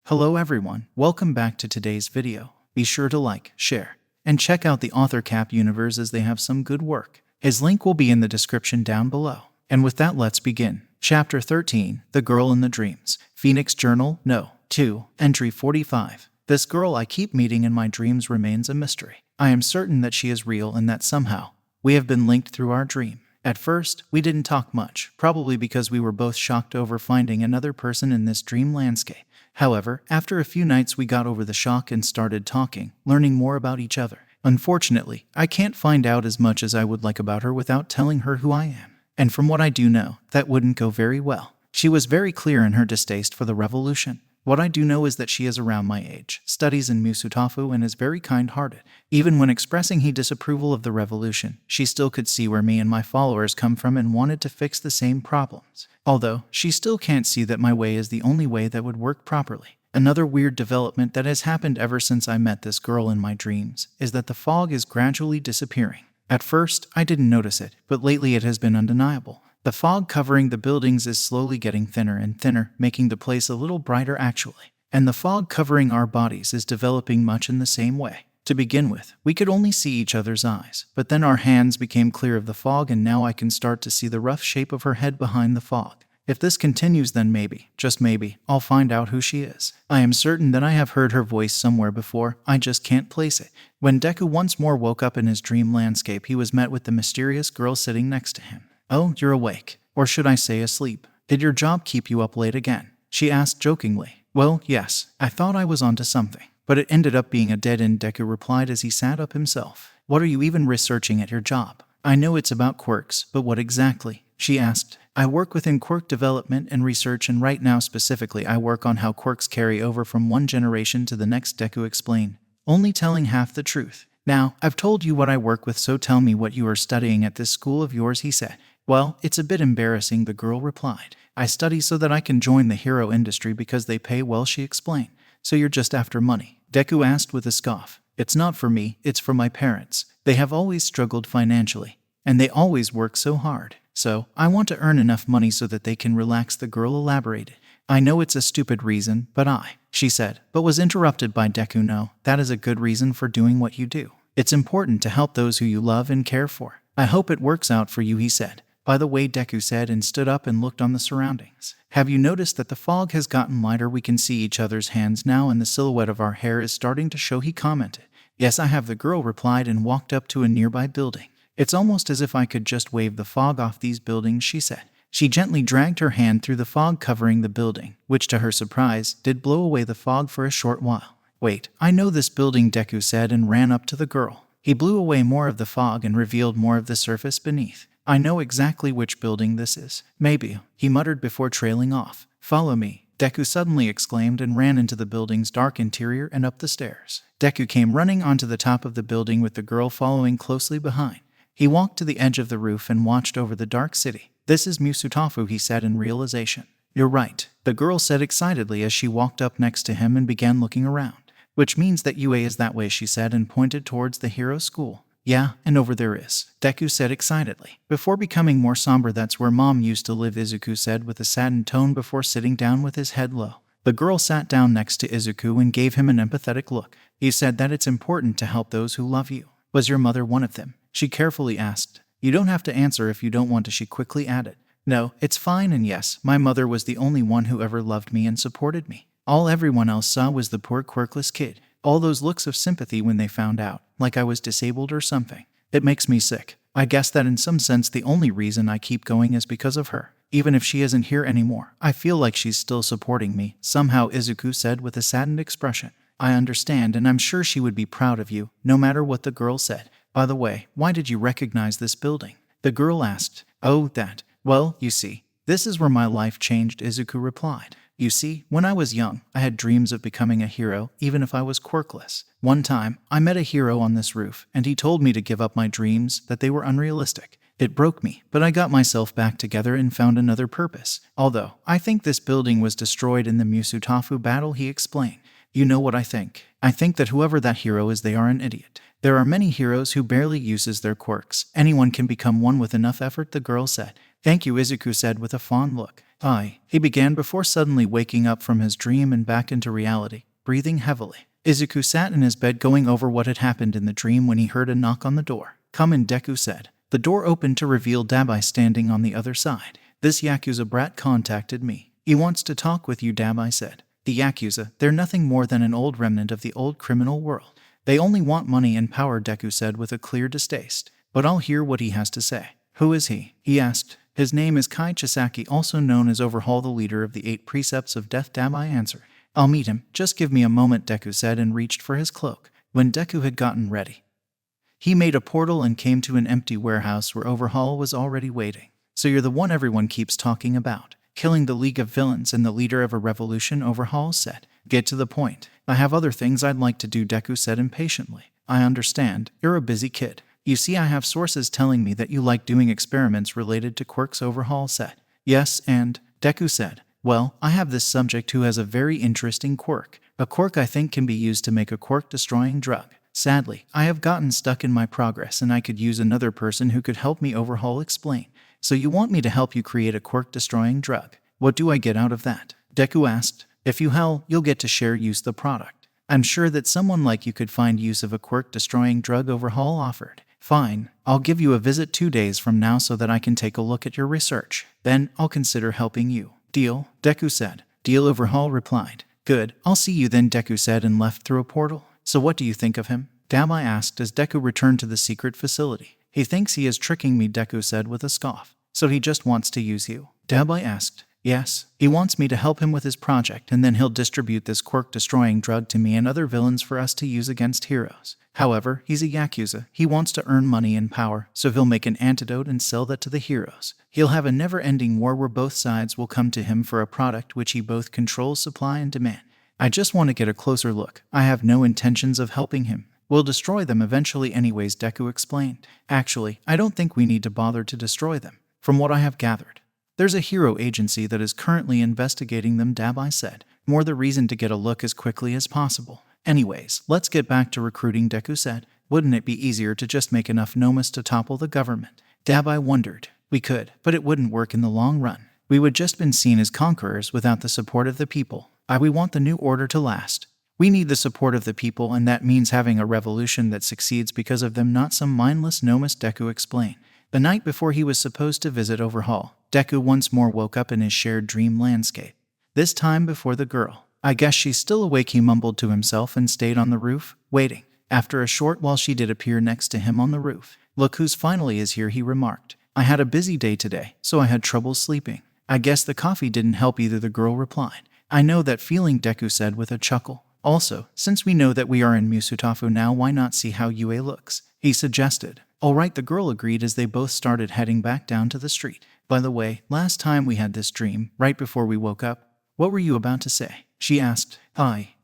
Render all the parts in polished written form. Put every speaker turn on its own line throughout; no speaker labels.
Hello everyone, welcome back to today's video. Be sure to like, share, and check out the author Cap universe as they have some good work. His link will be in the description down below. And with that, let's begin. Chapter 13, The Girl in the Dreams. Phoenix Journal, No. 2, Entry 45. This girl I keep meeting in my dreams remains a mystery. I am certain that she is real and that somehow we have been linked through our dream. At first, we didn't talk much, probably because we were both shocked over finding another person in this dream landscape. However, after a few nights we got over the shock and started talking, learning more about each other. Unfortunately, I can't find out as much as I would like about her without telling her who I am. And from what I do know, that wouldn't go very well. She was very clear in her distaste for the revolution. What I do know is that she is around my age, studies in Musutafu, and is very kind-hearted. Even when expressing her disapproval of the revolution, she still could see where me and my followers come from and wanted to fix the same problems. Although, she still can't see that my way is the only way that would work properly. Another weird development that has happened ever since I met this girl in my dreams is that the fog is gradually disappearing. At first, I didn't notice it, but lately it has been undeniable. The fog covering the buildings is slowly getting thinner and thinner, making the place a little brighter actually. And the fog covering our bodies is developing much in the same way. To begin with, we could only see each other's eyes, but then our hands became clear of the fog and now I can start to see the rough shape of her head behind the fog. If this continues, then maybe, just maybe, I'll find out who she is. I am certain that I have heard her voice somewhere before, I just can't place it. When Deku once more woke up in his dream landscape, he was met with the mysterious girl sitting next to him. "Oh, you're awake. Or should I say asleep? Did your job keep you up late again?" she asked jokingly. "Well, yes, I thought I was onto something. But it ended up being a dead end," Deku replied as he sat up himself. "What are you even researching at your job?" "I know it's about quirks, but what exactly?" she asked. "I work within quirk development and research, and right now specifically I work on how quirks carry over from one generation to the next," Deku explained, only telling half the truth. "Now, I've told you what I work with, so tell me what you are studying at this school of yours," he said. "Well, it's a bit embarrassing," the girl replied. "I study so that I can join the hero industry because they pay well," she explained. "So you're just after money?" Deku asked with a scoff. "It's not for me, it's for my parents. They have always struggled financially, and they always work so hard. So, I want to earn enough money so that they can relax," the girl elaborated. "I know it's a stupid reason, but she said, but was interrupted by Deku. "No, that is a good reason for doing what you do. It's important to help those who you love and care for. I hope it works out for you," he said. "By the way," Deku said and stood up and looked on the surroundings. "Have you noticed that the fog has gotten lighter? We can see each other's hands now and the silhouette of our hair is starting to show," he commented. "Yes, I have," the girl replied and walked up to a nearby building. "It's almost as if I could just wave the fog off these buildings," she said. She gently dragged her hand through the fog covering the building, which to her surprise, did blow away the fog for a short while. "Wait, I know this building," Deku said and ran up to the girl. He blew away more of the fog and revealed more of the surface beneath. "I know exactly which building this is. Maybe," he muttered before trailing off. "Follow me," Deku suddenly exclaimed and ran into the building's dark interior and up the stairs. Deku came running onto the top of the building with the girl following closely behind. He walked to the edge of the roof and watched over the dark city. "This is Musutafu," he said in realization. "You're right," the girl said excitedly as she walked up next to him and began looking around. "Which means that UA is that way," she said and pointed towards the hero school. "Yeah, and over there is," Deku said excitedly. "Before becoming more somber, that's where Mom used to live," Izuku said with a saddened tone before sitting down with his head low. The girl sat down next to Izuku and gave him an empathetic look. "He said that it's important to help those who love you. Was your mother one of them?" she carefully asked. "You don't have to answer if you don't want to," she quickly added. "No, it's fine, and yes, my mother was the only one who ever loved me and supported me. All everyone else saw was the poor quirkless kid. All those looks of sympathy when they found out, like I was disabled or something. It makes me sick. I guess that in some sense the only reason I keep going is because of her. Even if she isn't here anymore, I feel like she's still supporting me," somehow Izuku said with a saddened expression. "I understand, and I'm sure she would be proud of you, no matter what," the girl said. "By the way, why did you recognize this building?" the girl asked. "Oh, that. Well, you see, this is where my life changed," Izuku replied. "You see, when I was young, I had dreams of becoming a hero, even if I was quirkless. One time, I met a hero on this roof, and he told me to give up my dreams, that they were unrealistic. It broke me, but I got myself back together and found another purpose. Although, I think this building was destroyed in the Musutafu battle," he explained. "You know what I think? I think that whoever that hero is, they are an idiot. There are many heroes who barely uses their quirks. Anyone can become one with enough effort," the girl said. "Thank you," Izuku said with a fond look. He began before suddenly waking up from his dream and back into reality, breathing heavily. Izuku sat in his bed going over what had happened in the dream when he heard a knock on the door. "Come in," Deku said. The door opened to reveal Dabai standing on the other side. "This Yakuza brat contacted me. He wants to talk with you," Dabai said. "The Yakuza, they're nothing more than an old remnant of the old criminal world. They only want money and power," Deku said with a clear distaste. "But I'll hear what he has to say." "Who is he?" he asked. "His name is Kai Chisaki, also known as Overhaul, the leader of the 8 Precepts of Death," Dabai answered. "I'll meet him. Just give me a moment," Deku said and reached for his cloak. When Deku had gotten ready, he made a portal and came to an empty warehouse where Overhaul was already waiting. "So you're the one everyone keeps talking about, killing the League of Villains and the leader of a revolution," Overhaul said. "Get to the point. I have other things I'd like to do," Deku said impatiently. "I understand. You're a busy kid. You see, I have sources telling me that you like doing experiments related to quirks," Overhaul said. "Yes, and," Deku said, "well, I have this subject who has a very interesting quirk. A quirk I think can be used to make a quirk-destroying drug. Sadly, I have gotten stuck in my progress and I could use another person who could help me," Overhaul explained. "So you want me to help you create a quirk-destroying drug? What do I get out of that?" Deku asked. "If you help, you'll get to share use the product. I'm sure that someone like you could find use of a quirk-destroying drug," Overhaul offered. "Fine, I'll give you a visit 2 days from now so that I can take a look at your research. Then I'll consider helping you. Deal?" Deku said. "Deal," Overhaul replied. "Good, I'll see you then," Deku said and left through a portal. "So what do you think of him?" Dabai asked as Deku returned to the secret facility. "He thinks he is tricking me," Deku said with a scoff. "So he just wants to use you?" Dabai asked. "Yes, he wants me to help him with his project and then he'll distribute this quirk-destroying drug to me and other villains for us to use against heroes. However, he's a Yakuza. He wants to earn money and power, so he'll make an antidote and sell that to the heroes. He'll have a never-ending war where both sides will come to him for a product which he both controls supply and demand. I just want to get a closer look. I have no intentions of helping him. We'll destroy them eventually anyways," Deku explained. "Actually, I don't think we need to bother to destroy them. From what I have gathered, there's a hero agency that is currently investigating them," Dabai said. "More the reason to get a look as quickly as possible. Anyways, let's get back to recruiting," Deku said. "Wouldn't it be easier to just make enough nomas to topple the government?" Dabai wondered. "We could, but it wouldn't work in the long run. We would just been seen as conquerors without the support of the people. We want the new order to last. We need the support of the people, and that means having a revolution that succeeds because of them, not some mindless nomas," Deku explained. The night before he was supposed to visit Overhaul, Deku once more woke up in his shared dream landscape. This time before the girl. "I guess she's still awake," he mumbled to himself and stayed on the roof, waiting. After a short while she did appear next to him on the roof. "Look who's finally is here," he remarked. "I had a busy day today, so I had trouble sleeping. I guess the coffee didn't help either," the girl replied. "I know that feeling," Deku said with a chuckle. "Also, since we know that we are in Musutafu now, why not see how Yue looks?" he suggested. "All right," the girl agreed as they both started heading back down to the street. "By the way, last time we had this dream, right before we woke up, what were you about to say?" she asked.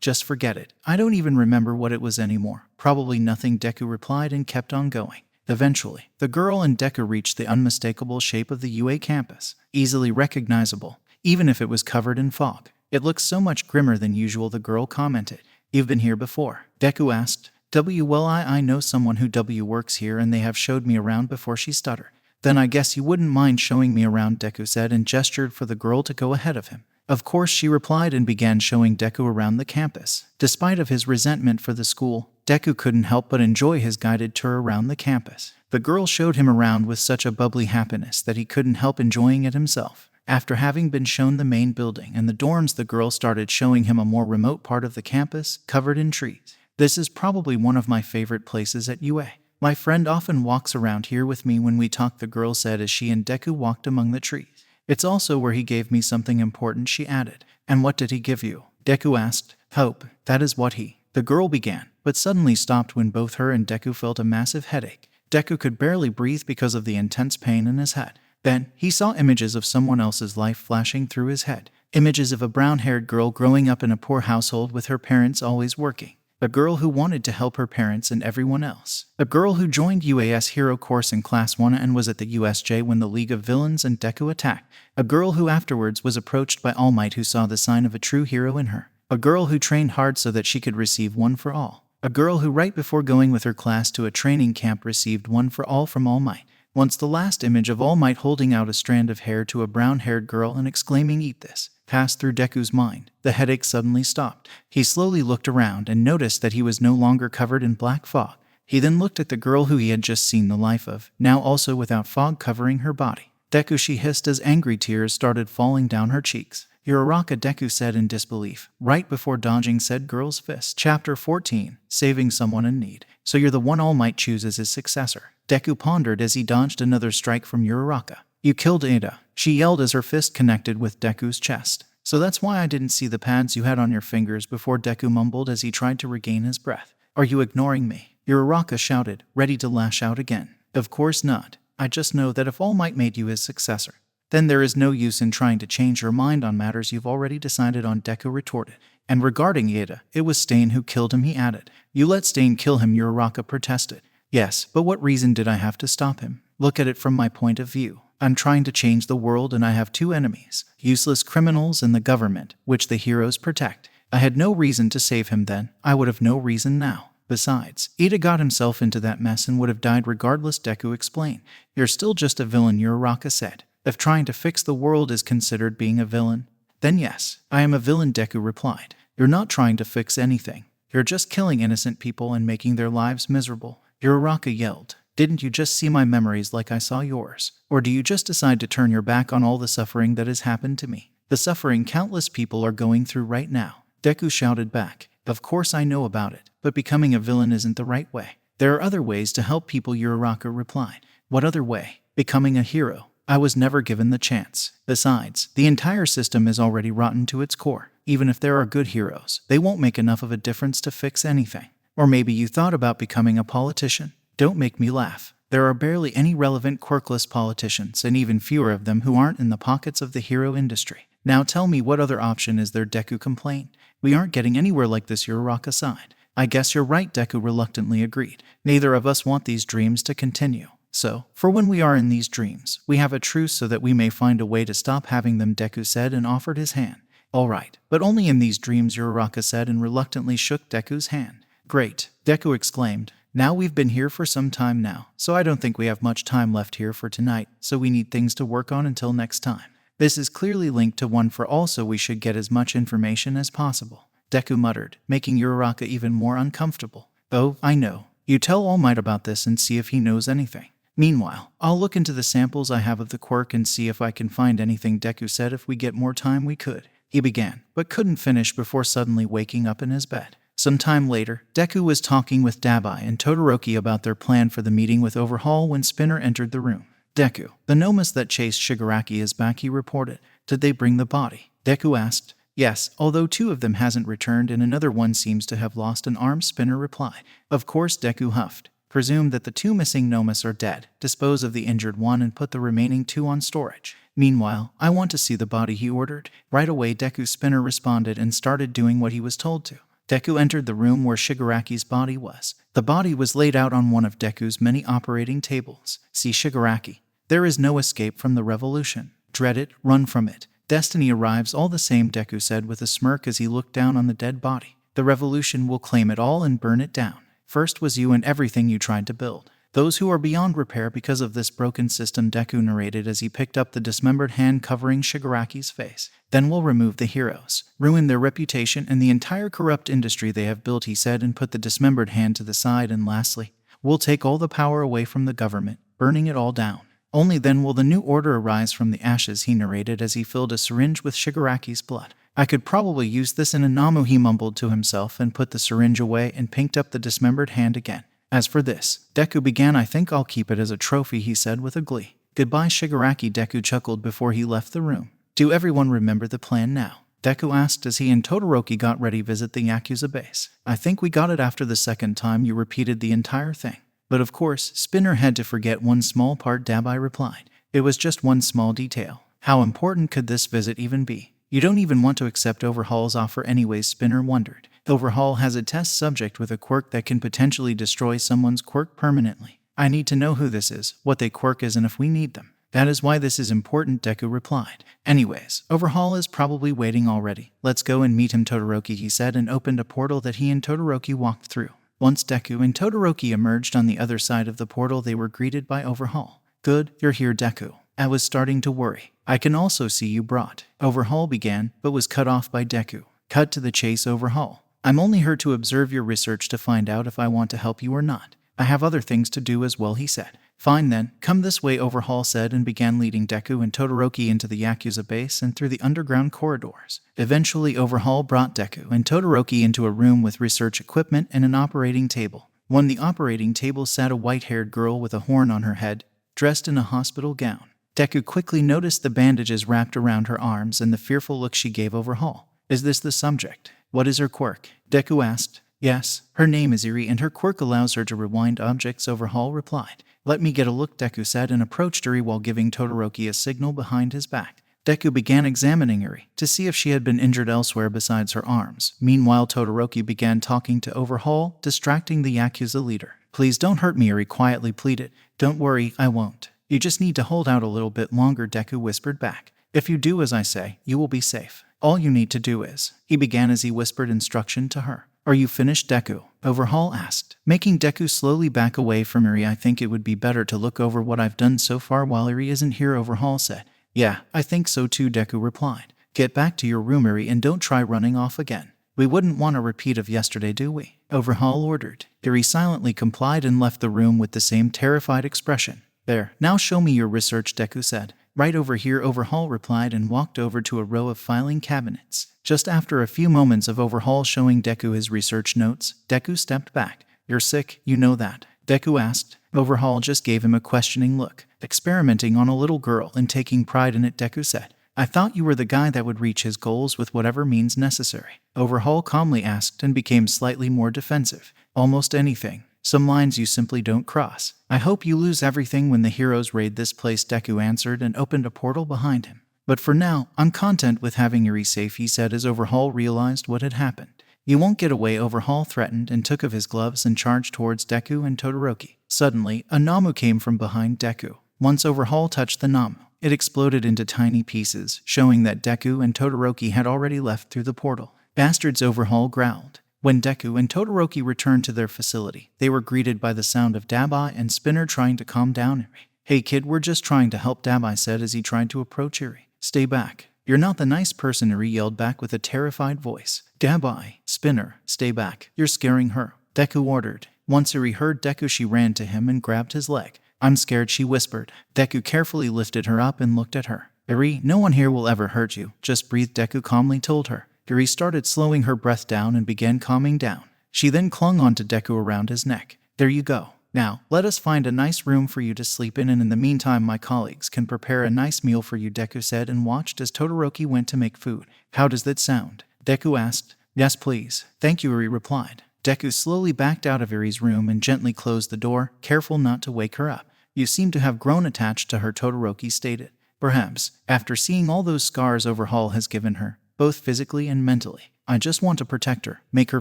Just forget it. I don't even remember what it was anymore." "Probably nothing," Deku replied and kept on going. Eventually, the girl and Deku reached the unmistakable shape of the UA campus, easily recognizable, even if it was covered in fog. "It looks so much grimmer than usual," the girl commented. "You've been here before?" Deku asked. Well, I know someone who works here and they have showed me around before," she stuttered. "Then I guess you wouldn't mind showing me around," Deku said and gestured for the girl to go ahead of him. "Of course," she replied and began showing Deku around the campus. Despite of his resentment for the school, Deku couldn't help but enjoy his guided tour around the campus. The girl showed him around with such a bubbly happiness that he couldn't help enjoying it himself. After having been shown the main building and the dorms, the girl started showing him a more remote part of the campus, covered in trees. "This is probably one of my favorite places at UA. My friend often walks around here with me when we talk," the girl said as she and Deku walked among the trees. "It's also where he gave me something important," she added. "And what did he give you?" Deku asked. "Hope. That is what he..." the girl began, but suddenly stopped when both her and Deku felt a massive headache. Deku could barely breathe because of the intense pain in his head. Then, he saw images of someone else's life flashing through his head. Images of a brown-haired girl growing up in a poor household with her parents always working. A girl who wanted to help her parents and everyone else. A girl who joined UAS Hero Course in Class 1 and was at the USJ when the League of Villains and Deku attacked. A girl who afterwards was approached by All Might, who saw the sign of a true hero in her. A girl who trained hard so that she could receive one for all. A girl who right before going with her class to a training camp received one for all from All Might. Once the last image of All Might holding out a strand of hair to a brown-haired girl and exclaiming, "Eat this," passed through Deku's mind. The headache suddenly stopped. He slowly looked around and noticed that he was no longer covered in black fog. He then looked at the girl who he had just seen the life of, now also without fog covering her body. "Deku," she hissed as angry tears started falling down her cheeks. "Uraraka," Deku said in disbelief, right before dodging said girl's fist. Chapter 14. Saving Someone in Need. "So you're the one All Might chooses as his successor," Deku pondered as he dodged another strike from Uraraka. "You killed Ada," she yelled as her fist connected with Deku's chest. "So that's why I didn't see the pads you had on your fingers before," Deku mumbled as he tried to regain his breath. "Are you ignoring me?" Uraraka shouted, ready to lash out again. "Of course not. I just know that if All Might made you his successor, then there is no use in trying to change your mind on matters you've already decided on," Deku retorted. "And regarding Ada, it was Stain who killed him," he added. "You let Stain kill him," Uraraka protested. "Yes, but what reason did I have to stop him? Look at it from my point of view. I'm trying to change the world and I have two enemies, useless criminals and the government, which the heroes protect. I had no reason to save him then. I would have no reason now. Besides, Ida got himself into that mess and would have died regardless," Deku explained. "You're still just a villain," Uraraka said. "If trying to fix the world is considered being a villain, then yes, I am a villain," Deku replied. "You're not trying to fix anything. You're just killing innocent people and making their lives miserable," Uraraka yelled. "Didn't you just see my memories like I saw yours? Or do you just decide to turn your back on all the suffering that has happened to me? The suffering countless people are going through right now," Deku shouted back. "Of course I know about it, but becoming a villain isn't the right way. There are other ways to help people," Uraraka replied. "What other way?" "Becoming a hero. I was never given the chance. Besides, the entire system is already rotten to its core. Even if there are good heroes, they won't make enough of a difference to fix anything. Or maybe you thought about becoming a politician. Don't make me laugh. There are barely any relevant quirkless politicians, and even fewer of them who aren't in the pockets of the hero industry. Now tell me, what other option is there?" Deku complained. "We aren't getting anywhere like this," Uraraka sighed. "I guess you're right," Deku reluctantly agreed. "Neither of us want these dreams to continue. So, for when we are in these dreams, we have a truce so that we may find a way to stop having them," Deku said and offered his hand. "All right, but only in these dreams," Uraraka said and reluctantly shook Deku's hand. "Great," Deku exclaimed. "Now we've been here for some time now, so I don't think we have much time left here for tonight, so we need things to work on until next time. This is clearly linked to One for All, so we should get as much information as possible," Deku muttered, making Uraraka even more uncomfortable. "Oh, I know. You tell All Might about this and see if he knows anything. Meanwhile, I'll look into the samples I have of the quirk and see if I can find anything," Deku said. "If we get more time, we could." He began, but couldn't finish before suddenly waking up in his bed. Some time later, Deku was talking with Dabai and Todoroki about their plan for the meeting with Overhaul when Spinner entered the room. "Deku, the Nomus that chased Shigaraki is back," he reported. "Did they bring the body?" Deku asked. "Yes, although two of them hasn't returned and another one seems to have lost an arm," Spinner replied. "Of course," Deku huffed. "Presume that the two missing Nomus are dead, dispose of the injured one and put the remaining two on storage. Meanwhile, I want to see the body," he ordered. Right away, Deku. Spinner responded and started doing what he was told to. Deku entered the room where Shigaraki's body was. The body was laid out on one of Deku's many operating tables. "See, Shigaraki, there is no escape from the revolution. Dread it, run from it. Destiny arrives all the same," Deku said with a smirk as he looked down on the dead body. "The revolution will claim it all and burn it down. First was you and everything you tried to build. Those who are beyond repair because of this broken system," Deku narrated as he picked up the dismembered hand covering Shigaraki's face. "Then we'll remove the heroes, ruin their reputation and the entire corrupt industry they have built," he said and put the dismembered hand to the side. "And lastly, we'll take all the power away from the government, burning it all down. Only then will the new order arise from the ashes," he narrated as he filled a syringe with Shigaraki's blood. "I could probably use this in a Namu," he mumbled to himself and put the syringe away and picked up the dismembered hand again. "As for this," Deku began, "I think I'll keep it as a trophy," he said with a glee. "Goodbye, Shigaraki," Deku chuckled before he left the room. "Do everyone remember the plan now?" Deku asked as he and Todoroki got ready to visit the Yakuza base. "I think we got it after the second time you repeated the entire thing. But of course, Spinner had to forget one small part," Dabai replied. "It was just one small detail. How important could this visit even be? You don't even want to accept Overhaul's offer anyways," Spinner wondered. "Overhaul has a test subject with a quirk that can potentially destroy someone's quirk permanently. I need to know who this is, what their quirk is, and if we need them. That is why this is important," Deku replied. "Anyways, Overhaul is probably waiting already. Let's go and meet him, Todoroki," he said and opened a portal that he and Todoroki walked through. Once Deku and Todoroki emerged on the other side of the portal, they were greeted by Overhaul. Good, you're here, Deku. I was starting to worry. I can also see you brought. Overhaul began, but was cut off by Deku. Cut to the chase, Overhaul. I'm only here to observe your research to find out if I want to help you or not. I have other things to do as well, he said. Fine then, come this way, Overhaul said, and began leading Deku and Todoroki into the Yakuza base and through the underground corridors. Eventually, Overhaul brought Deku and Todoroki into a room with research equipment and an operating table. On the operating table sat a white-haired girl with a horn on her head, dressed in a hospital gown. Deku quickly noticed the bandages wrapped around her arms and the fearful look she gave Overhaul. Is this the subject? What is her quirk? Deku asked. Yes, her name is Eri and her quirk allows her to rewind objects, Overhaul replied. Let me get a look, Deku said, and approached Eri while giving Todoroki a signal behind his back. Deku began examining Eri to see if she had been injured elsewhere besides her arms. Meanwhile, Todoroki began talking to Overhaul, distracting the Yakuza leader. Please don't hurt me, Eri quietly pleaded. Don't worry, I won't. You just need to hold out a little bit longer, Deku whispered back. If you do as I say, you will be safe. All you need to do is, he began as he whispered instruction to her. Are you finished, Deku? Overhaul asked, making Deku slowly back away from Eri. I think it would be better to look over what I've done so far while Eri isn't here, Overhaul said. Yeah, I think so too, Deku replied. Get back to your room, Eri, and don't try running off again. We wouldn't want a repeat of yesterday, do we? Overhaul ordered. Eri silently complied and left the room with the same terrified expression. There, now show me your research, Deku said. Right over here, Overhaul replied and walked over to a row of filing cabinets. Just after a few moments of Overhaul showing Deku his research notes, Deku stepped back. You're sick, you know that? Deku asked. Overhaul just gave him a questioning look. Experimenting on a little girl and taking pride in it, Deku said. I thought you were the guy that would reach his goals with whatever means necessary. Overhaul calmly asked and became slightly more defensive. Almost anything. Some lines you simply don't cross. I hope you lose everything when the heroes raid this place, Deku answered and opened a portal behind him. But for now, I'm content with having Eri safe, he said as Overhaul realized what had happened. You won't get away, Overhaul threatened and took of his gloves and charged towards Deku and Todoroki. Suddenly, a Namu came from behind Deku. Once Overhaul touched the Namu, it exploded into tiny pieces, showing that Deku and Todoroki had already left through the portal. Bastards, Overhaul growled. When Deku and Todoroki returned to their facility, they were greeted by the sound of Dabai and Spinner trying to calm down Eri. Hey kid, we're just trying to help, Dabai said as he tried to approach Eri. Stay back. You're not the nice person, Eri yelled back with a terrified voice. Dabai, Spinner, stay back. You're scaring her, Deku ordered. Once Eri heard Deku, she ran to him and grabbed his leg. I'm scared, she whispered. Deku carefully lifted her up and looked at her. Eri, no one here will ever hurt you. Just breathe, Deku calmly told her. Eri started slowing her breath down and began calming down. She then clung onto Deku around his neck. There you go. Now, let us find a nice room for you to sleep in, and in the meantime my colleagues can prepare a nice meal for you, Deku said and watched as Todoroki went to make food. How does that sound? Deku asked. Yes, please. Thank you, Eri replied. Deku slowly backed out of Eri's room and gently closed the door, careful not to wake her up. You seem to have grown attached to her, Todoroki stated. Perhaps, after seeing all those scars Overhaul has given her, both physically and mentally. I just want to protect her, make her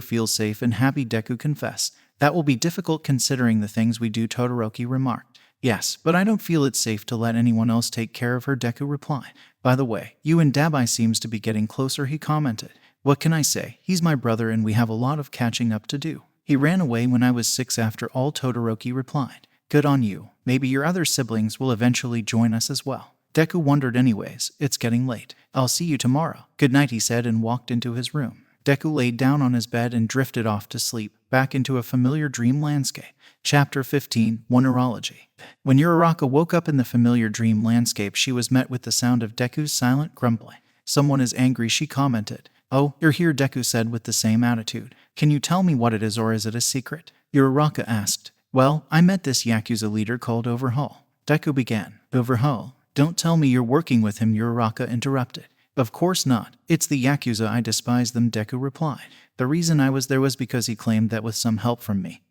feel safe and happy, Deku confessed. That will be difficult considering the things we do, Todoroki remarked. Yes, but I don't feel it's safe to let anyone else take care of her, Deku replied. By the way, you and Dabai seems to be getting closer, he commented. What can I say? He's my brother and we have a lot of catching up to do. He ran away when I was 6 after all, Todoroki replied. Good on you. Maybe your other siblings will eventually join us as well. Deku wondered anyways. It's getting late. I'll see you tomorrow. Good night, he said and walked into his room. Deku laid down on his bed and drifted off to sleep, back into a familiar dream landscape. Chapter 15, Neurology. When Uraraka woke up in the familiar dream landscape, she was met with the sound of Deku's silent grumbling. Someone is angry, she commented. Oh, you're here, Deku said with the same attitude. Can you tell me what it is, or is it a secret? Uraraka asked. Well, I met this Yakuza leader called Overhaul. Deku began. Overhaul? Don't tell me you're working with him, Uraraka interrupted. Of course not. It's the Yakuza, I despise them, Deku replied. The reason I was there was because he claimed that with some help from me,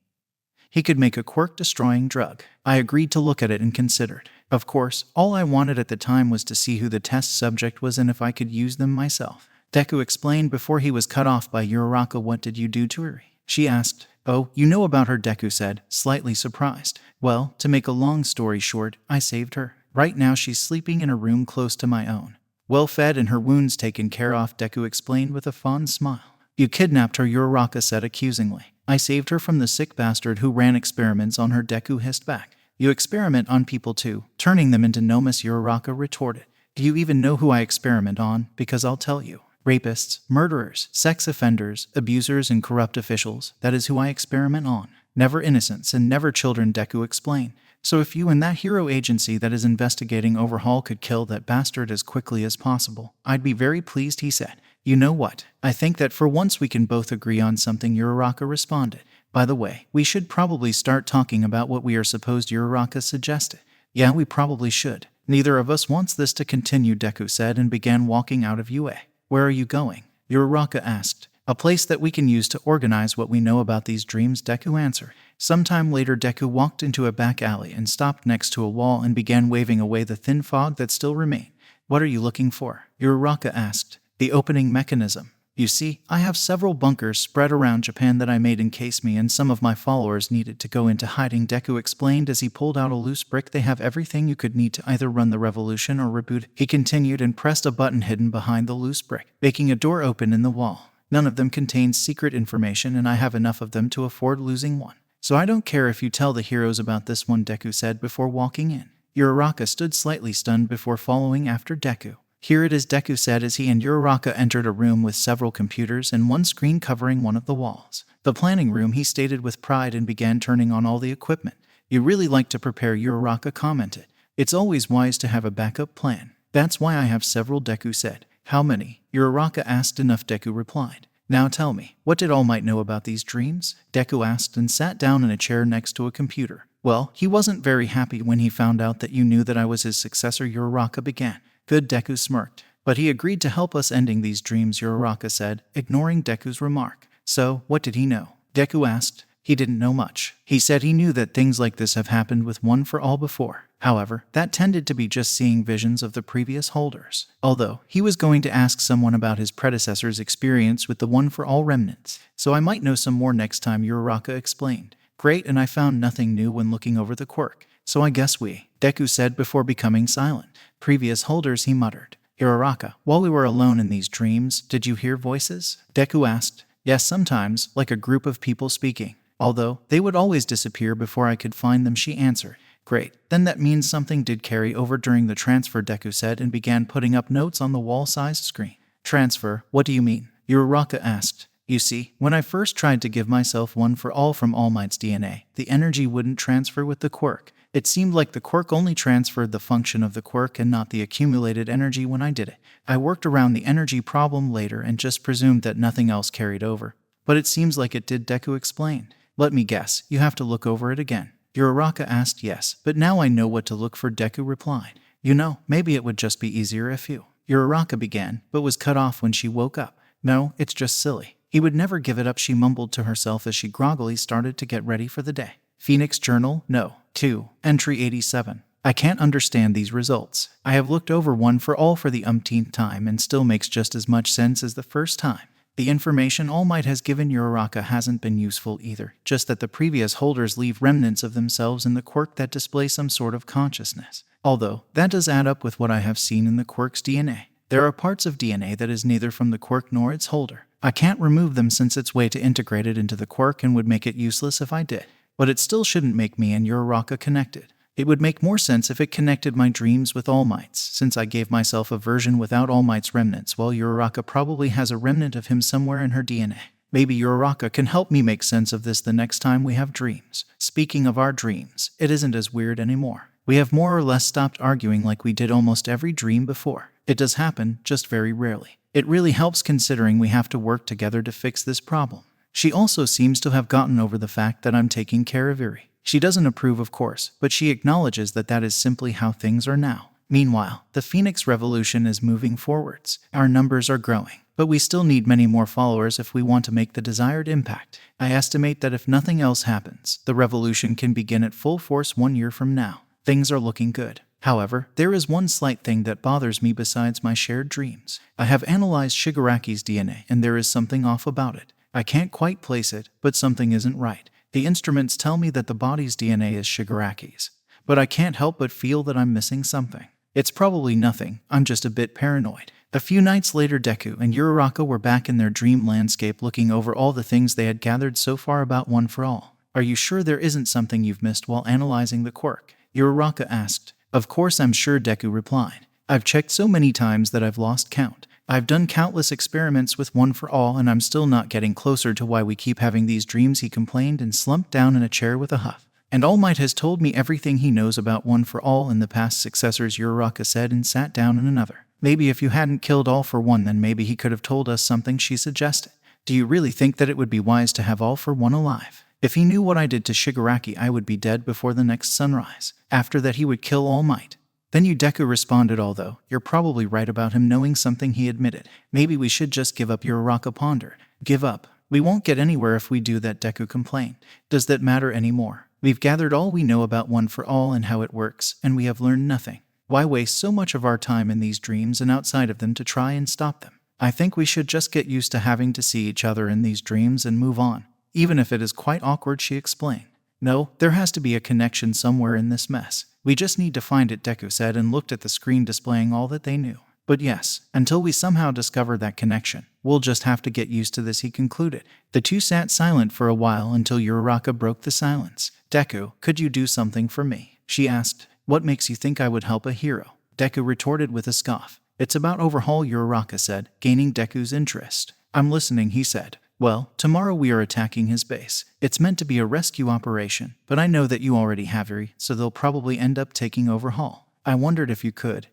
he could make a quirk-destroying drug. I agreed to look at it and considered. Of course, all I wanted at the time was to see who the test subject was and if I could use them myself. Deku explained before he was cut off by Uraraka. What did you do to her? She asked. Oh, you know about her, Deku said, slightly surprised. Well, to make a long story short, I saved her. Right now she's sleeping in a room close to my own. Well fed and her wounds taken care of, Deku explained with a fond smile. You kidnapped her, Uraraka said accusingly. I saved her from the sick bastard who ran experiments on her, Deku hissed back. You experiment on people too, turning them into nomas, Uraraka retorted. Do you even know who I experiment on? Because I'll tell you. Rapists, murderers, sex offenders, abusers, and corrupt officials, that is who I experiment on. Never innocents and never children, Deku explained. So if you and that hero agency that is investigating Overhaul could kill that bastard as quickly as possible, I'd be very pleased, he said. You know what? I think that for once we can both agree on something, Uraraka responded. By the way, we should probably start talking about what we are supposed, Uraraka suggested. Yeah, we probably should. Neither of us wants this to continue, Deku said and began walking out of UA. Where are you going? Uraraka asked. A place that we can use to organize what we know about these dreams, Deku answered. Sometime later, Deku walked into a back alley and stopped next to a wall and began waving away the thin fog that still remained. What are you looking for? Uraraka asked. The opening mechanism. You see, I have several bunkers spread around Japan that I made in case me and some of my followers needed to go into hiding, Deku explained as he pulled out a loose brick. They have everything you could need to either run the revolution or reboot, he continued and pressed a button hidden behind the loose brick, making a door open in the wall. None of them contains secret information and I have enough of them to afford losing one. So I don't care if you tell the heroes about this one, Deku said before walking in. Uraraka stood slightly stunned before following after Deku. Here it is, Deku said as he and Uraraka entered a room with several computers and one screen covering one of the walls. The planning room, he stated with pride and began turning on all the equipment. You really like to prepare, Uraraka commented. It's always wise to have a backup plan. That's why I have several, Deku said. How many? Uraraka asked. Enough, Deku replied. Now tell me, what did All Might know about these dreams? Deku asked and sat down in a chair next to a computer. Well, he wasn't very happy when he found out that you knew that I was his successor, Uraraka began. Good, Deku smirked. But he agreed to help us ending these dreams, Uraraka said, ignoring Deku's remark. So, what did he know? Deku asked. He didn't know much. He said he knew that things like this have happened with One for All before. However, that tended to be just seeing visions of the previous holders. Although, he was going to ask someone about his predecessor's experience with the One for All remnants. So I might know some more next time, Uraraka explained. Great, and I found nothing new when looking over the quirk. So I guess Deku said before becoming silent. Previous holders, he muttered. Uraraka, while we were alone in these dreams, did you hear voices? Deku asked. Yes, sometimes, like a group of people speaking. Although, they would always disappear before I could find them, she answered. Great, then that means something did carry over during the transfer, Deku said and began putting up notes on the wall-sized screen. Transfer, what do you mean? Uraraka asked. You see, when I first tried to give myself One for All from All Might's DNA, the energy wouldn't transfer with the quirk. It seemed like the quirk only transferred the function of the quirk and not the accumulated energy when I did it. I worked around the energy problem later and just presumed that nothing else carried over. But it seems like it did, Deku explained. Let me guess, you have to look over it again. Uraraka asked. Yes, but now I know what to look for, Deku replied. You know, maybe it would just be easier if you... Uraraka began, but was cut off when she woke up. No, it's just silly. He would never give it up, she mumbled to herself as she groggily started to get ready for the day. Phoenix Journal, no. 2. Entry 87. I can't understand these results. I have looked over One for All for the umpteenth time and still makes just as much sense as the first time. The information All Might has given Uraraka hasn't been useful either, just that the previous holders leave remnants of themselves in the quirk that display some sort of consciousness. Although, that does add up with what I have seen in the quirk's DNA. There are parts of DNA that is neither from the quirk nor its holder. I can't remove them since its way to integrate it into the quirk and would make it useless if I did. But it still shouldn't make me and Uraraka connected. It would make more sense if it connected my dreams with All Might's, since I gave myself a version without All Might's remnants, while Uraraka probably has a remnant of him somewhere in her DNA. Maybe Uraraka can help me make sense of this the next time we have dreams. Speaking of our dreams, it isn't as weird anymore. We have more or less stopped arguing like we did almost every dream before. It does happen, just very rarely. It really helps considering we have to work together to fix this problem. She also seems to have gotten over the fact that I'm taking care of Iri. She doesn't approve, of course, but she acknowledges that that is simply how things are now. Meanwhile, the Phoenix Revolution is moving forwards. Our numbers are growing, but we still need many more followers if we want to make the desired impact. I estimate that if nothing else happens, the revolution can begin at full force 1 year from now. Things are looking good. However, there is one slight thing that bothers me besides my shared dreams. I have analyzed Shigaraki's DNA, and there is something off about it. I can't quite place it, but something isn't right. The instruments tell me that the body's DNA is Shigaraki's, but I can't help but feel that I'm missing something. It's probably nothing, I'm just a bit paranoid. A few nights later, Deku and Uraraka were back in their dream landscape looking over all the things they had gathered so far about One for All. Are you sure there isn't something you've missed while analyzing the quirk? Uraraka asked. Of course I'm sure, Deku replied. I've checked so many times that I've lost count. I've done countless experiments with One for All, and I'm still not getting closer to why we keep having these dreams, he complained and slumped down in a chair with a huff. And All Might has told me everything he knows about One for All and the past successors, Uraraka said and sat down in another. Maybe if you hadn't killed All for One, then maybe he could have told us something, she suggested. Do you really think that it would be wise to have All for One alive? If he knew what I did to Shigaraki, I would be dead before the next sunrise. After that he would kill All Might. Then Deku responded, although you're probably right about him knowing something, he admitted. Maybe we should just give up, Uraraka pondered. Give up? We won't get anywhere if we do that, Deku complained. Does that matter anymore? We've gathered all we know about One for All and how it works, and we have learned nothing. Why waste so much of our time in these dreams and outside of them to try and stop them? I think we should just get used to having to see each other in these dreams and move on, even if it is quite awkward, she explained. No, there has to be a connection somewhere in this mess. We just need to find it, Deku said and looked at the screen displaying all that they knew. But yes, until we somehow discover that connection, we'll just have to get used to this, he concluded. The two sat silent for a while until Uraraka broke the silence. Deku, could you do something for me? She asked. What makes you think I would help a hero? Deku retorted with a scoff. It's about Overhaul, Uraraka said, gaining Deku's interest. I'm listening, he said. Well, tomorrow we are attacking his base. It's meant to be a rescue operation, but I know that you already have Eri, so they'll probably end up taking Overhaul. I wondered if you could,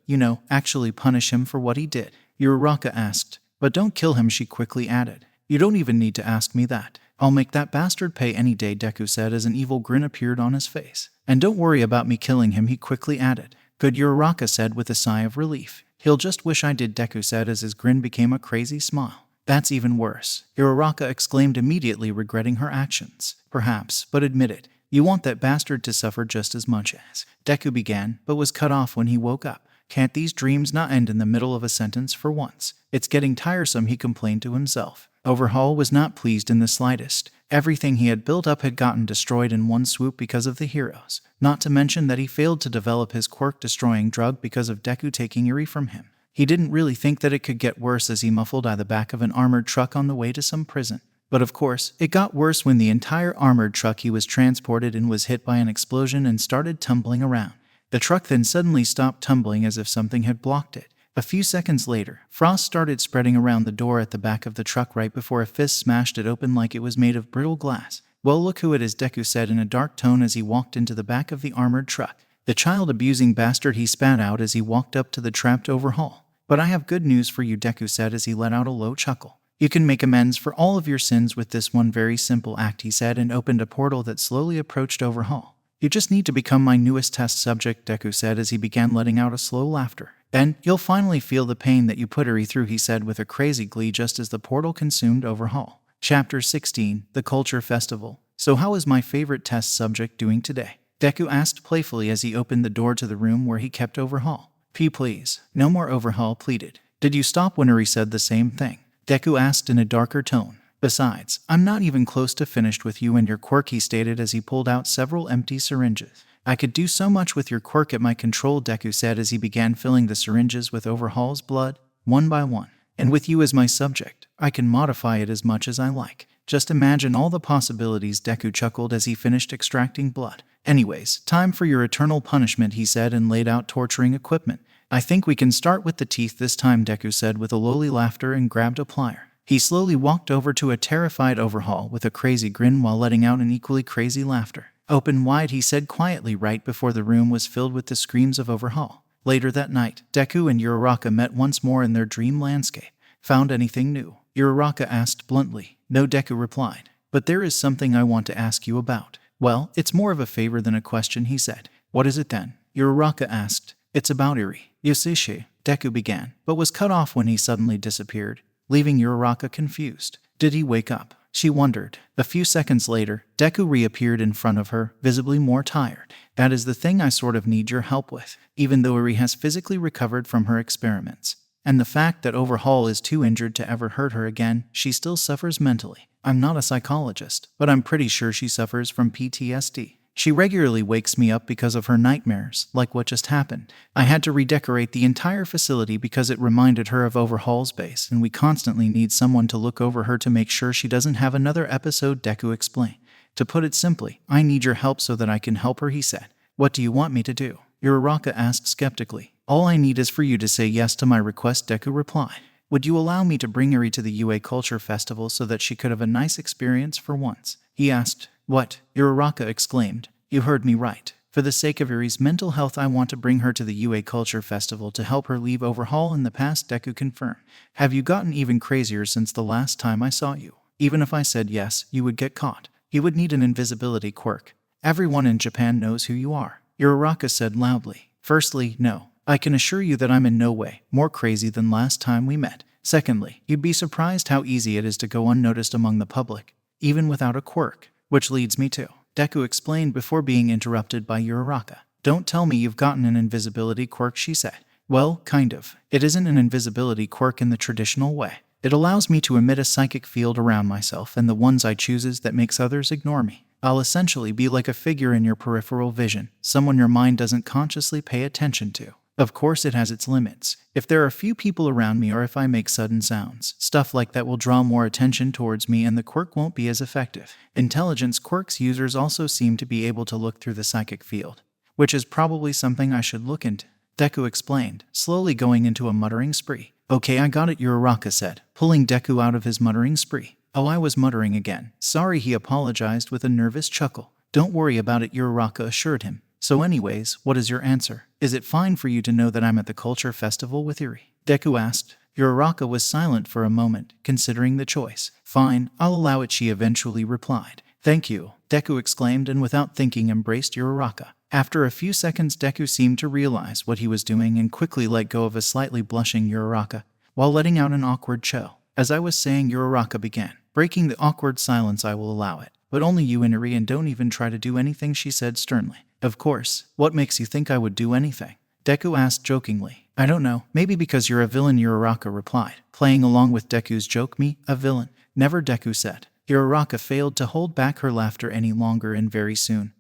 actually punish him for what he did. Uraraka asked. But don't kill him, she quickly added. You don't even need to ask me that. I'll make that bastard pay any day, Deku said as an evil grin appeared on his face. And don't worry about me killing him, he quickly added. Good, Uraraka said with a sigh of relief. He'll just wish I did, Deku said as his grin became a crazy smile. That's even worse, Uraraka exclaimed immediately, regretting her actions. Perhaps, but admit it, you want that bastard to suffer just as much as. Deku began, but was cut off when he woke up. Can't these dreams not end in the middle of a sentence for once? It's getting tiresome, he complained to himself. Overhaul was not pleased in the slightest. Everything he had built up had gotten destroyed in one swoop because of the heroes. Not to mention that he failed to develop his quirk-destroying drug because of Deku taking Eri from him. He didn't really think that it could get worse as he muffled out the back of an armored truck on the way to some prison. But of course, it got worse when the entire armored truck he was transported in was hit by an explosion and started tumbling around. The truck then suddenly stopped tumbling as if something had blocked it. A few seconds later, frost started spreading around the door at the back of the truck right before a fist smashed it open like it was made of brittle glass. Well, look who it is, Deku said in a dark tone as he walked into the back of the armored truck. The child-abusing bastard, he spat out as he walked up to the trapped Overhaul. But I have good news for you, Deku said as he let out a low chuckle. You can make amends for all of your sins with this one very simple act, he said and opened a portal that slowly approached Overhaul. You just need to become my newest test subject, Deku said as he began letting out a slow laughter. Then, you'll finally feel the pain that you put Eri through, he said with a crazy glee just as the portal consumed Overhaul. Chapter 16, The Culture Festival. So how is my favorite test subject doing today? Deku asked playfully as he opened the door to the room where he kept Overhaul. Please. No more, Overhaul pleaded. Did you stop when Eri said the same thing? Deku asked in a darker tone. Besides, I'm not even close to finished with you and your quirk, he stated as he pulled out several empty syringes. I could do so much with your quirk at my control, Deku said as he began filling the syringes with Overhaul's blood, one by one. And with you as my subject, I can modify it as much as I like. Just imagine all the possibilities, Deku chuckled as he finished extracting blood. Anyways, time for your eternal punishment, he said and laid out torturing equipment. I think we can start with the teeth this time, Deku said with a lowly laughter and grabbed a plier. He slowly walked over to a terrified Overhaul with a crazy grin while letting out an equally crazy laughter. Open wide, he said quietly right before the room was filled with the screams of Overhaul. Later that night, Deku and Uraraka met once more in their dream landscape. Found anything new? Uraraka asked bluntly. No, Deku replied. But there is something I want to ask you about. Well, it's more of a favor than a question, he said. What is it then? Uraraka asked. It's about Eri. Yoshishi, Deku began, but was cut off when he suddenly disappeared, leaving Uraraka confused. Did he wake up? She wondered. A few seconds later, Deku reappeared in front of her, visibly more tired. That is the thing I sort of need your help with, even though Eri has physically recovered from her experiments. And the fact that Overhaul is too injured to ever hurt her again, she still suffers mentally. I'm not a psychologist, but I'm pretty sure she suffers from PTSD. She regularly wakes me up because of her nightmares, like what just happened. I had to redecorate the entire facility because it reminded her of Overhaul's base, and we constantly need someone to look over her to make sure she doesn't have another episode, Deku explained. To put it simply, I need your help so that I can help her, he said. What do you want me to do? Uraraka asked skeptically. All I need is for you to say yes to my request, Deku replied. Would you allow me to bring Eri to the UA Culture Festival so that she could have a nice experience for once? He asked. What? Uraraka exclaimed. You heard me right. For the sake of Eri's mental health, I want to bring her to the UA Culture Festival to help her leave overhaul in the past, Deku confirmed. Have you gotten even crazier since the last time I saw you? Even if I said yes, you would get caught. You would need an invisibility quirk. Everyone in Japan knows who you are, Uraraka said loudly. Firstly, no. I can assure you that I'm in no way more crazy than last time we met. Secondly, you'd be surprised how easy it is to go unnoticed among the public, even without a quirk. Which leads me to, Deku explained before being interrupted by Uraraka. Don't tell me you've gotten an invisibility quirk, she said. Well, kind of. It isn't an invisibility quirk in the traditional way. It allows me to emit a psychic field around myself and the ones I chooses that makes others ignore me. I'll essentially be like a figure in your peripheral vision, someone your mind doesn't consciously pay attention to. Of course it has its limits. If there are few people around me or if I make sudden sounds, stuff like that will draw more attention towards me and the quirk won't be as effective. Intelligence quirks users also seem to be able to look through the psychic field, which is probably something I should look into, Deku explained, slowly going into a muttering spree. Okay, I got it, Uraraka said, pulling Deku out of his muttering spree. Oh, I was muttering again. Sorry, he apologized with a nervous chuckle. Don't worry about it, Uraraka assured him. So anyways, what is your answer? Is it fine for you to know that I'm at the Culture Festival with Eri? Deku asked. Uraraka was silent for a moment, considering the choice. Fine, I'll allow it, she eventually replied. Thank you, Deku exclaimed and without thinking embraced Uraraka. After a few seconds, Deku seemed to realize what he was doing and quickly let go of a slightly blushing Uraraka, while letting out an awkward cho. As I was saying, Uraraka began. Breaking the awkward silence, I will allow it. But only you and Eri, and don't even try to do anything, she said sternly. Of course. What makes you think I would do anything? Deku asked jokingly. I don't know. Maybe because you're a villain, Uraraka replied, playing along with Deku's joke. Me, a villain? Never, Deku said. Uraraka failed to hold back her laughter any longer, and very soon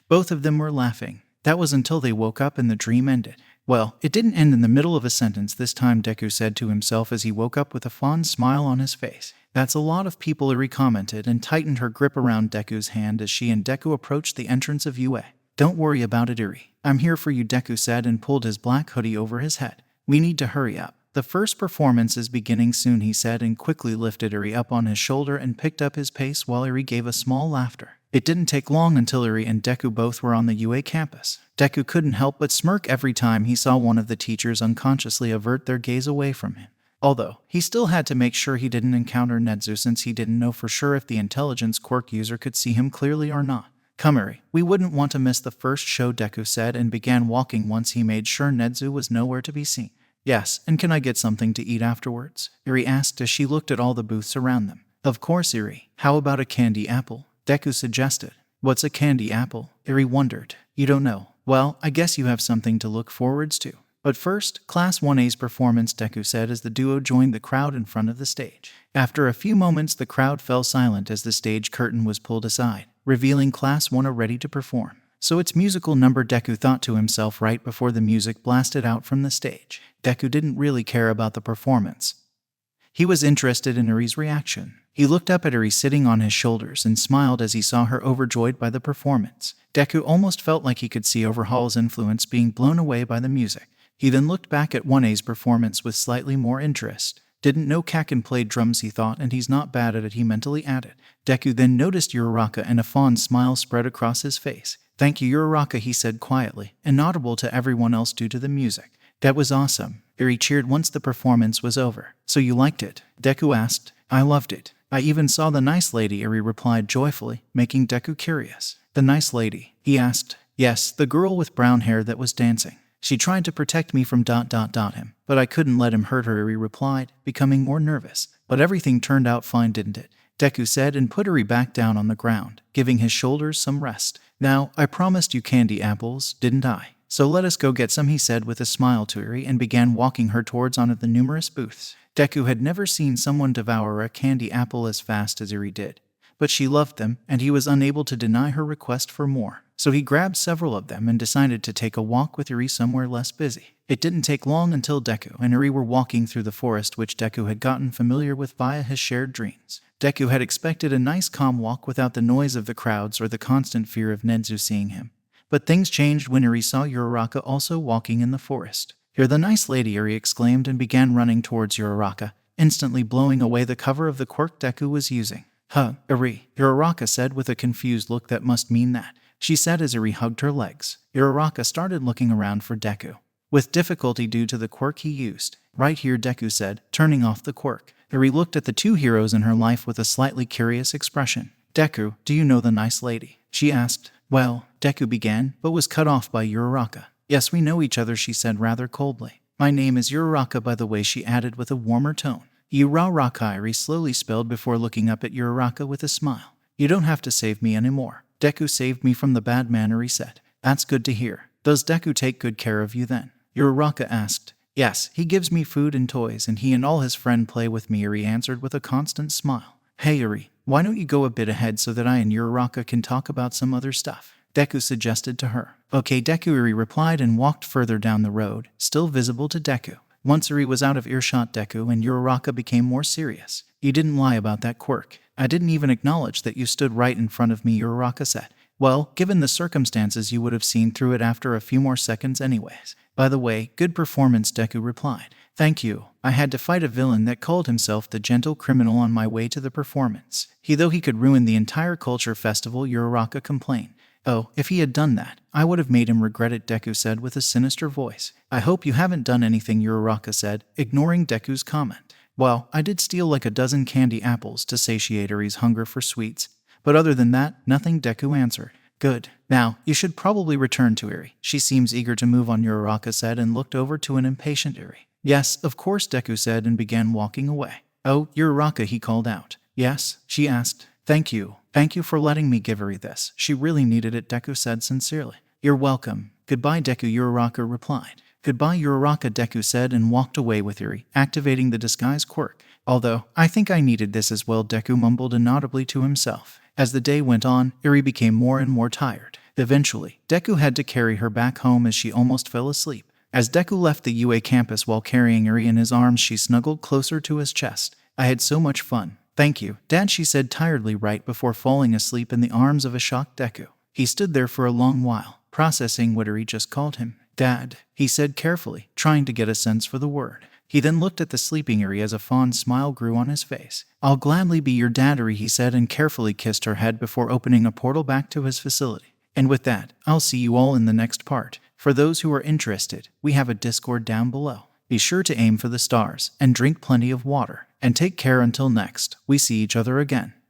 both of them were laughing. That was until they woke up and the dream ended. Well, it didn't end in the middle of a sentence this time, Deku said to himself as he woke up with a fond smile on his face. That's a lot of people, Eri commented and tightened her grip around Deku's hand as she and Deku approached the entrance of UA. Don't worry about it, Eri. I'm here for you, Deku said and pulled his black hoodie over his head. We need to hurry up. The first performance is beginning soon, he said and quickly lifted Eri up on his shoulder and picked up his pace while Eri gave a small laughter. It didn't take long until Eri and Deku both were on the UA campus. Deku couldn't help but smirk every time he saw one of the teachers unconsciously avert their gaze away from him. Although, he still had to make sure he didn't encounter Netsu since he didn't know for sure if the intelligence quirk user could see him clearly or not. Come, Eri, we wouldn't want to miss the first show, Deku said and began walking once he made sure Netsu was nowhere to be seen. Yes, and can I get something to eat afterwards? Eri asked as she looked at all the booths around them. Of course, Eri. How about a candy apple? Deku suggested. What's a candy apple? Eri wondered. You don't know. Well, I guess you have something to look forwards to. But first, Class 1A's performance, Deku said as the duo joined the crowd in front of the stage. After a few moments, the crowd fell silent as the stage curtain was pulled aside, revealing Class 1A ready to perform. So it's musical number, Deku thought to himself right before the music blasted out from the stage. Deku didn't really care about the performance. He was interested in Eri's reaction. He looked up at Eri sitting on his shoulders and smiled as he saw her overjoyed by the performance. Deku almost felt like he could see Overhaul's influence being blown away by the music. He then looked back at 1A's performance with slightly more interest. Didn't know Kakin played drums, he thought, and he's not bad at it, he mentally added. Deku then noticed Uraraka and a fond smile spread across his face. Thank you, Uraraka, he said quietly, inaudible to everyone else due to the music. That was awesome. Eri cheered once the performance was over. So you liked it? Deku asked. I loved it. I even saw the nice lady, Eri replied joyfully, making Deku curious. The nice lady? He asked. Yes, the girl with brown hair that was dancing. She tried to protect me from him, but I couldn't let him hurt her, Eri replied, becoming more nervous. But everything turned out fine, didn't it? Deku said and put Eri back down on the ground, giving his shoulders some rest. Now, I promised you candy apples, didn't I? So let us go get some, he said with a smile to Eri and began walking her towards one of the numerous booths. Deku had never seen someone devour a candy apple as fast as Eri did. But she loved them, and he was unable to deny her request for more. So he grabbed several of them and decided to take a walk with Eri somewhere less busy. It didn't take long until Deku and Eri were walking through the forest which Deku had gotten familiar with via his shared dreams. Deku had expected a nice calm walk without the noise of the crowds or the constant fear of Nezu seeing him. But things changed when Eri saw Uraraka also walking in the forest. "You're the nice lady," Eri exclaimed and began running towards Uraraka, instantly blowing away the cover of the quirk Deku was using. "Huh, Eri," Uraraka said with a confused look that must mean that, she said as Eri hugged her legs. Uraraka started looking around for Deku, with difficulty due to the quirk he used. "Right here," Deku said, turning off the quirk. Eri looked at the two heroes in her life with a slightly curious expression. "Deku, do you know the nice lady?" she asked. "Well," Deku began, but was cut off by Uraraka. "Yes, we know each other," she said rather coldly. "My name is Uraraka, by the way," she added with a warmer tone. Uraraka, Eri slowly spelled before looking up at Uraraka with a smile. "You don't have to save me anymore. Deku saved me from the bad man," Eri said. "That's good to hear. Does Deku take good care of you then?" Uraraka asked. "Yes, he gives me food and toys, and he and all his friends play with me," Eri answered with a constant smile. "Hey Eri, why don't you go a bit ahead so that I and Uraraka can talk about some other stuff?" Deku suggested to her. "Okay, Deku," Eri replied and walked further down the road, still visible to Deku. Once Eri was out of earshot, Deku and Uraraka became more serious. "You didn't lie about that quirk. I didn't even acknowledge that you stood right in front of me," Uraraka said. "Well, given the circumstances, you would have seen through it after a few more seconds anyways." "By the way, good performance," Deku replied. "Thank you. I had to fight a villain that called himself the gentle criminal on my way to the performance. Though he could ruin the entire culture festival," Uraraka complained. "Oh, if he had done that, I would have made him regret it," Deku said with a sinister voice. "I hope you haven't done anything," Uraraka said, ignoring Deku's comment. "Well, I did steal like a dozen candy apples to satiate Eri's hunger for sweets. But other than that, nothing," Deku answered. "Good. Now, you should probably return to Eri. She seems eager to move on," Uraraka said and looked over to an impatient Eri. "Yes, of course," Deku said and began walking away. "Oh, Uraraka," he called out. "Yes?" she asked. Thank you for letting me give Eri this. She really needed it," Deku said sincerely. "You're welcome. Goodbye, Deku," Uraraka replied. "Goodbye, Uraraka," Deku said and walked away with Eri, activating the disguise quirk. "Although, I think I needed this as well," Deku mumbled inaudibly to himself. As the day went on, Eri became more and more tired. Eventually, Deku had to carry her back home as she almost fell asleep. As Deku left the UA campus while carrying Eri in his arms, she snuggled closer to his chest. "I had so much fun. Thank you, Dad," she said tiredly right before falling asleep in the arms of a shocked Deku. He stood there for a long while, processing what Eri just called him. "Dad," he said carefully, trying to get a sense for the word. He then looked at the sleeping Eri as a fond smile grew on his face. "I'll gladly be your dad, Eri," he said and carefully kissed her head before opening a portal back to his facility. And with that, I'll see you all in the next part. For those who are interested, we have a Discord down below. Be sure to aim for the stars and drink plenty of water. And take care until next we see each other again.